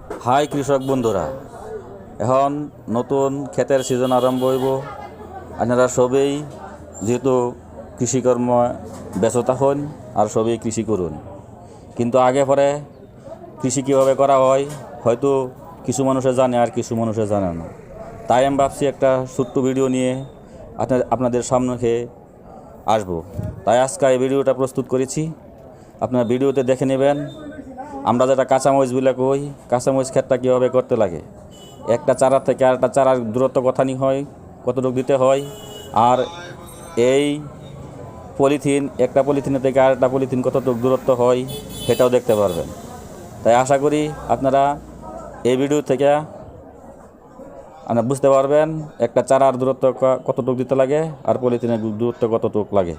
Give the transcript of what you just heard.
High কৃষক বন্ধুরা, এখন নতুন ক্ষেতের সিজন আরম্ভ হইব। আপনারা সবেই যেহেতু কৃষিকর্ম ব্যস্ততা হন আর সবেই কৃষি করুন, কিন্তু আগে পরে কৃষি কীভাবে করা হয় হয়তো কিছু মানুষে জানে আর কিছু মানুষে জানে না। তাই আমি ভাবছি একটা ছোট্ট ভিডিও নিয়ে আপনাদের সামনে আসবো। তাই আজকে এই ভিডিওটা প্রস্তুত করেছি, আপনারা ভিডিওতে দেখে নেবেন। আমরা যেটা কাঁচামরিচগুলো কই, কাঁচামরিচ ক্ষেতটা কীভাবে করতে লাগে, একটা চারা থেকে আরেকটা চারার দূরত্ব কতখানি হয়, কতটুকু দিতে হয়, আর এই একটা পলিথিনের থেকে আরেকটা পলিথিন কতটুকু দূরত্ব হয় সেটাও দেখতে পারবেন। তাই আশা করি আপনারা এই ভিডিও থেকে আপনারা বুঝতে পারবেন একটা চারার দূরত্ব কতটুকু দিতে লাগে আর পলিথিনের দূরত্ব কতটুকু লাগে।